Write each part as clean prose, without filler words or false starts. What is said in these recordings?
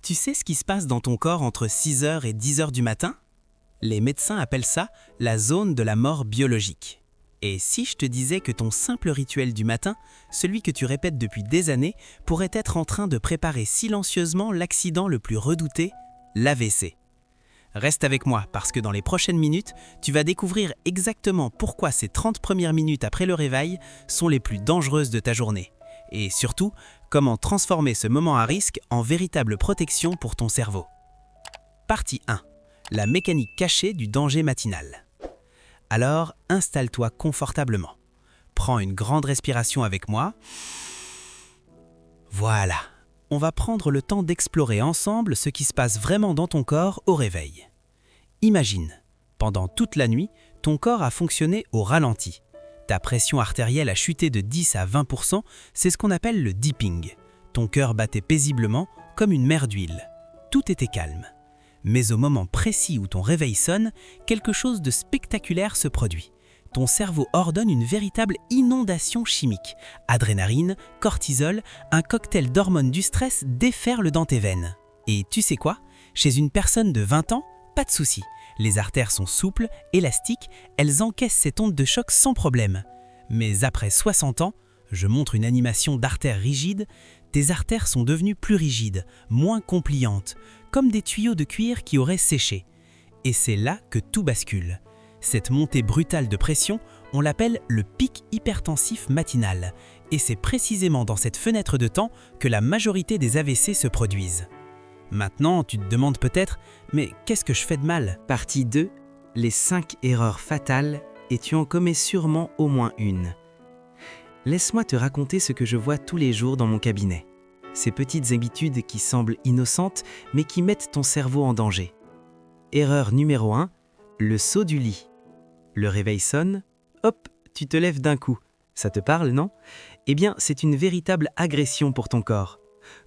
Tu sais ce qui se passe dans ton corps entre 6 heures et 10 heures du matin? Les médecins appellent ça la zone de la mort biologique. Et si je te disais que ton simple rituel du matin, celui que tu répètes depuis des années, pourrait être en train de préparer silencieusement l'accident le plus redouté, l'AVC? Reste avec moi parce que dans les prochaines minutes, tu vas découvrir exactement pourquoi ces 30 premières minutes après le réveil sont les plus dangereuses de ta journée. Et surtout, comment transformer ce moment à risque en véritable protection pour ton cerveau. Partie 1. La mécanique cachée du danger matinal. Alors, installe-toi confortablement. Prends une grande respiration avec moi. Voilà. On va prendre le temps d'explorer ensemble ce qui se passe vraiment dans ton corps au réveil. Imagine, pendant toute la nuit, ton corps a fonctionné au ralenti. Ta pression artérielle a chuté de 10 à 20%, c'est ce qu'on appelle le dipping. Ton cœur battait paisiblement, comme une mer d'huile. Tout était calme. Mais au moment précis où ton réveil sonne, quelque chose de spectaculaire se produit. Ton cerveau ordonne une véritable inondation chimique. Adrénaline, cortisol, un cocktail d'hormones du stress déferle dans tes veines. Et tu sais quoi? Chez une personne de 20 ans, pas de souci. Les artères sont souples, élastiques, elles encaissent cette onde de choc sans problème. Mais après 60 ans, je montre une animation d'artères rigides, tes artères sont devenues plus rigides, moins compliantes, comme des tuyaux de cuir qui auraient séché. Et c'est là que tout bascule. Cette montée brutale de pression, on l'appelle le pic hypertensif matinal. Et c'est précisément dans cette fenêtre de temps que la majorité des AVC se produisent. Maintenant, tu te demandes peut-être, mais qu'est-ce que je fais de mal? Partie 2. Les 5 erreurs fatales, et tu en commets sûrement au moins une. Laisse-moi te raconter ce que je vois tous les jours dans mon cabinet. Ces petites habitudes qui semblent innocentes, mais qui mettent ton cerveau en danger. Erreur numéro 1, le saut du lit. Le réveil sonne, hop, tu te lèves d'un coup. Ça te parle, non? Eh bien, c'est une véritable agression pour ton corps.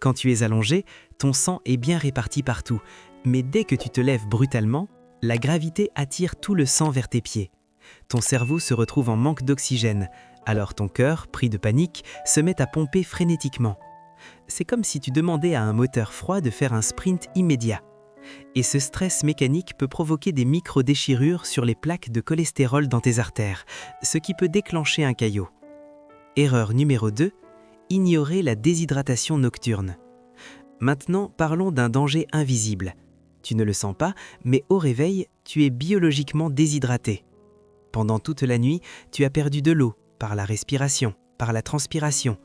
Quand tu es allongé, ton sang est bien réparti partout, mais dès que tu te lèves brutalement, la gravité attire tout le sang vers tes pieds. Ton cerveau se retrouve en manque d'oxygène, alors ton cœur, pris de panique, se met à pomper frénétiquement. C'est comme si tu demandais à un moteur froid de faire un sprint immédiat. Et ce stress mécanique peut provoquer des micro-déchirures sur les plaques de cholestérol dans tes artères, ce qui peut déclencher un caillot. Erreur numéro 2, ignorer la déshydratation nocturne. Maintenant, parlons d'un danger invisible. Tu ne le sens pas, mais au réveil, tu es biologiquement déshydraté. Pendant toute la nuit, tu as perdu de l'eau, par la respiration, par la transpiration.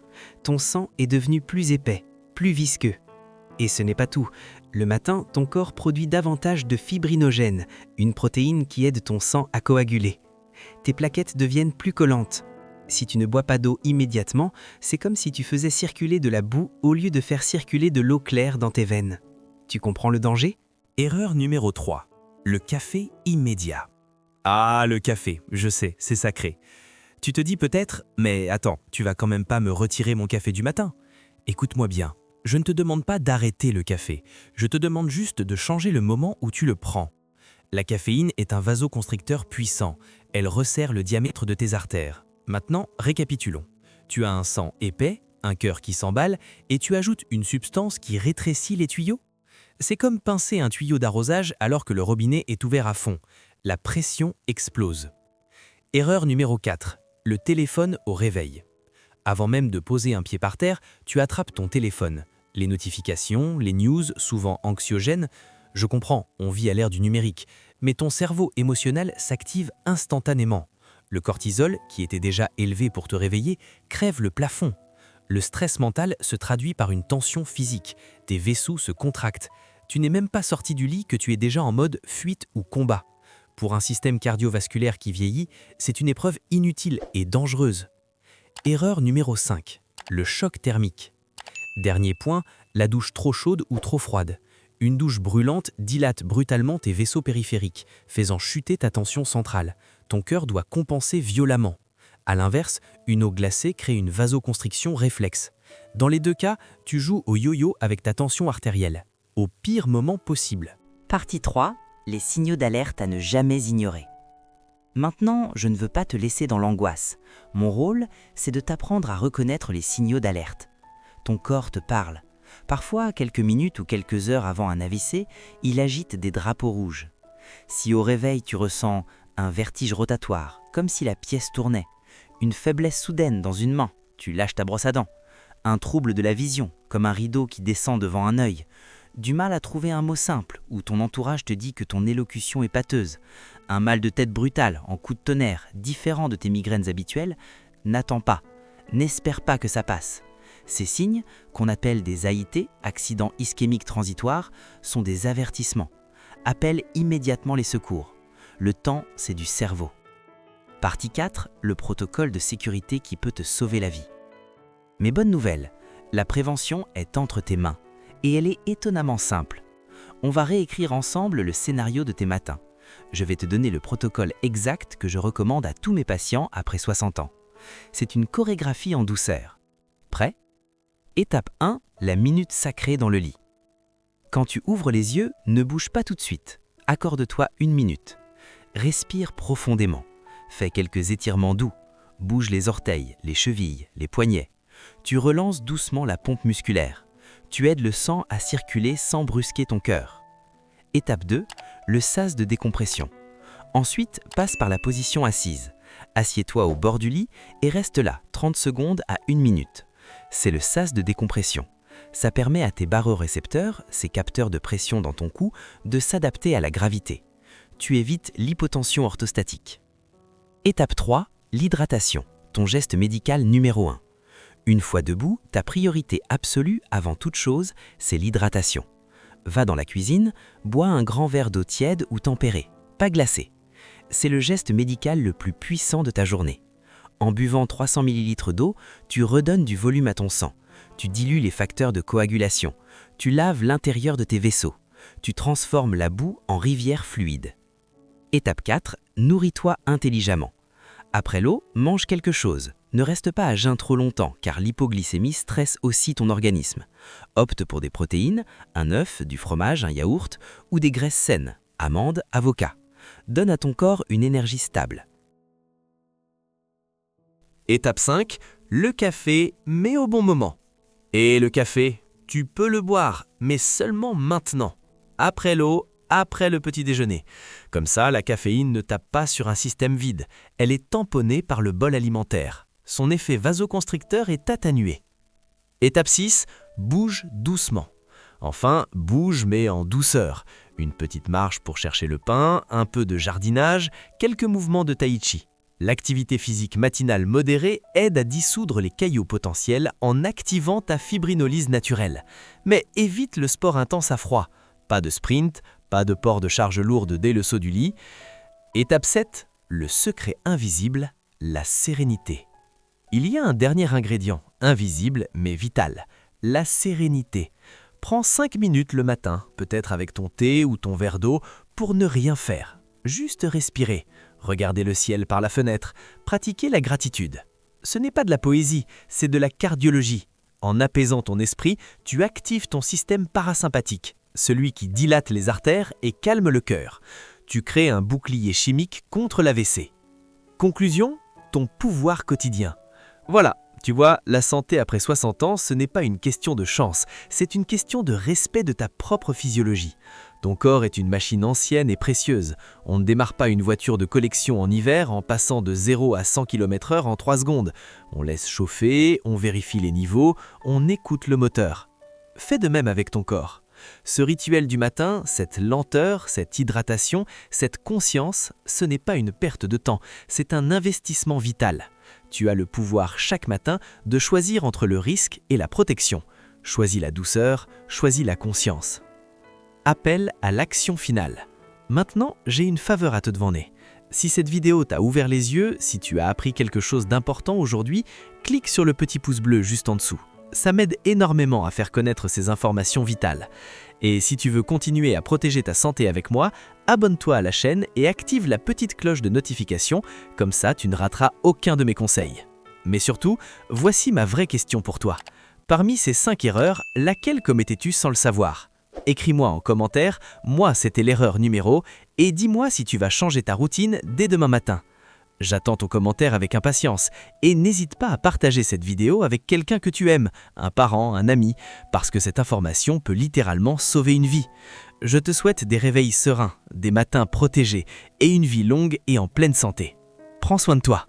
Ton sang est devenu plus épais, plus visqueux. Et ce n'est pas tout. Le matin, ton corps produit davantage de fibrinogène, une protéine qui aide ton sang à coaguler. Tes plaquettes deviennent plus collantes. Si tu ne bois pas d'eau immédiatement, c'est comme si tu faisais circuler de la boue au lieu de faire circuler de l'eau claire dans tes veines. Tu comprends le danger? Erreur numéro 3. Le café immédiat. Ah, le café, je sais, c'est sacré. Tu te dis peut-être, mais attends, tu vas quand même pas me retirer mon café du matin. Écoute-moi bien, je ne te demande pas d'arrêter le café, je te demande juste de changer le moment où tu le prends. La caféine est un vasoconstricteur puissant, elle resserre le diamètre de tes artères. Maintenant, récapitulons. Tu as un sang épais, un cœur qui s'emballe, et tu ajoutes une substance qui rétrécit les tuyaux? C'est comme pincer un tuyau d'arrosage alors que le robinet est ouvert à fond. La pression explose. Erreur numéro 4. Le téléphone au réveil. Avant même de poser un pied par terre, tu attrapes ton téléphone. Les notifications, les news, souvent anxiogènes. Je comprends, on vit à l'ère du numérique, mais ton cerveau émotionnel s'active instantanément. Le cortisol, qui était déjà élevé pour te réveiller, crève le plafond. Le stress mental se traduit par une tension physique. Tes vaisseaux se contractent. Tu n'es même pas sorti du lit que tu es déjà en mode fuite ou combat. Pour un système cardiovasculaire qui vieillit, c'est une épreuve inutile et dangereuse. Erreur numéro 5. Le choc thermique. Dernier point, la douche trop chaude ou trop froide. Une douche brûlante dilate brutalement tes vaisseaux périphériques, faisant chuter ta tension centrale. Ton cœur doit compenser violemment. A l'inverse, une eau glacée crée une vasoconstriction réflexe. Dans les deux cas, tu joues au yo-yo avec ta tension artérielle, au pire moment possible. Partie 3. Les signaux d'alerte à ne jamais ignorer. Maintenant, je ne veux pas te laisser dans l'angoisse. Mon rôle, c'est de t'apprendre à reconnaître les signaux d'alerte. Ton corps te parle. Parfois, quelques minutes ou quelques heures avant un AVC, il agite des drapeaux rouges. Si au réveil tu ressens un vertige rotatoire, comme si la pièce tournait, une faiblesse soudaine dans une main, tu lâches ta brosse à dents, un trouble de la vision, comme un rideau qui descend devant un œil, du mal à trouver un mot simple, ou ton entourage te dit que ton élocution est pâteuse, un mal de tête brutal, en coup de tonnerre, différent de tes migraines habituelles, n'attends pas, n'espère pas que ça passe. Ces signes, qu'on appelle des AIT, accidents ischémiques transitoires, sont des avertissements. Appelle immédiatement les secours. Le temps, c'est du cerveau. Partie 4, le protocole de sécurité qui peut te sauver la vie. Mais bonne nouvelle, la prévention est entre tes mains. Et elle est étonnamment simple. On va réécrire ensemble le scénario de tes matins. Je vais te donner le protocole exact que je recommande à tous mes patients après 60 ans. C'est une chorégraphie en douceur. Prêt ? Étape 1, la minute sacrée dans le lit. Quand tu ouvres les yeux, ne bouge pas tout de suite. Accorde-toi 1 minute. Respire profondément. Fais quelques étirements doux. Bouge les orteils, les chevilles, les poignets. Tu relances doucement la pompe musculaire. Tu aides le sang à circuler sans brusquer ton cœur. Étape 2, le sas de décompression. Ensuite, passe par la position assise. Assieds-toi au bord du lit et reste là 30 secondes à 1 minute. C'est le sas de décompression. Ça permet à tes barorécepteurs, ces capteurs de pression dans ton cou, de s'adapter à la gravité. Tu évites l'hypotension orthostatique. Étape 3, l'hydratation, ton geste médical numéro 1. Une fois debout, ta priorité absolue avant toute chose, c'est l'hydratation. Va dans la cuisine, bois un grand verre d'eau tiède ou tempérée, pas glacée. C'est le geste médical le plus puissant de ta journée. En buvant 300 ml d'eau, tu redonnes du volume à ton sang. Tu dilues les facteurs de coagulation. Tu laves l'intérieur de tes vaisseaux. Tu transformes la boue en rivière fluide. Étape 4, nourris-toi intelligemment. Après l'eau, mange quelque chose. Ne reste pas à jeun trop longtemps car l'hypoglycémie stresse aussi ton organisme. Opte pour des protéines, un œuf, du fromage, un yaourt ou des graisses saines, amandes, avocat. Donne à ton corps une énergie stable. Étape 5, le café, mais au bon moment. Et le café, tu peux le boire, mais seulement maintenant. Après l'eau, après le petit déjeuner. Comme ça, la caféine ne tape pas sur un système vide. Elle est tamponnée par le bol alimentaire. Son effet vasoconstricteur est atténué. Étape 6, bouge doucement. Enfin, bouge mais en douceur. Une petite marche pour chercher le pain, un peu de jardinage, quelques mouvements de tai chi. L'activité physique matinale modérée aide à dissoudre les caillots potentiels en activant ta fibrinolyse naturelle. Mais évite le sport intense à froid. Pas de sprint, pas de port de charge lourde dès le saut du lit. Étape 7, le secret invisible, la sérénité. Il y a un dernier ingrédient, invisible mais vital, la sérénité. Prends 5 minutes le matin, peut-être avec ton thé ou ton verre d'eau, pour ne rien faire. Juste respirer, regarder le ciel par la fenêtre, pratiquer la gratitude. Ce n'est pas de la poésie, c'est de la cardiologie. En apaisant ton esprit, tu actives ton système parasympathique, celui qui dilate les artères et calme le cœur. Tu crées un bouclier chimique contre l'AVC. Conclusion, ton pouvoir quotidien. Voilà, tu vois, la santé après 60 ans, ce n'est pas une question de chance, c'est une question de respect de ta propre physiologie. Ton corps est une machine ancienne et précieuse. On ne démarre pas une voiture de collection en hiver en passant de 0 à 100 km/h en 3 secondes. On laisse chauffer, on vérifie les niveaux, on écoute le moteur. Fais de même avec ton corps. Ce rituel du matin, cette lenteur, cette hydratation, cette conscience, ce n'est pas une perte de temps, c'est un investissement vital. Tu as le pouvoir chaque matin de choisir entre le risque et la protection. Choisis la douceur, choisis la conscience. Appel à l'action finale. Maintenant, j'ai une faveur à te demander. Si cette vidéo t'a ouvert les yeux, si tu as appris quelque chose d'important aujourd'hui, clique sur le petit pouce bleu juste en dessous. Ça m'aide énormément à faire connaître ces informations vitales. Et si tu veux continuer à protéger ta santé avec moi, abonne-toi à la chaîne et active la petite cloche de notification, comme ça tu ne rateras aucun de mes conseils. Mais surtout, voici ma vraie question pour toi. Parmi ces 5 erreurs, laquelle commettais-tu sans le savoir ? Écris-moi en commentaire, moi c'était l'erreur numéro, et dis-moi si tu vas changer ta routine dès demain matin. J'attends ton commentaire avec impatience et n'hésite pas à partager cette vidéo avec quelqu'un que tu aimes, un parent, un ami, parce que cette information peut littéralement sauver une vie. Je te souhaite des réveils sereins, des matins protégés et une vie longue et en pleine santé. Prends soin de toi.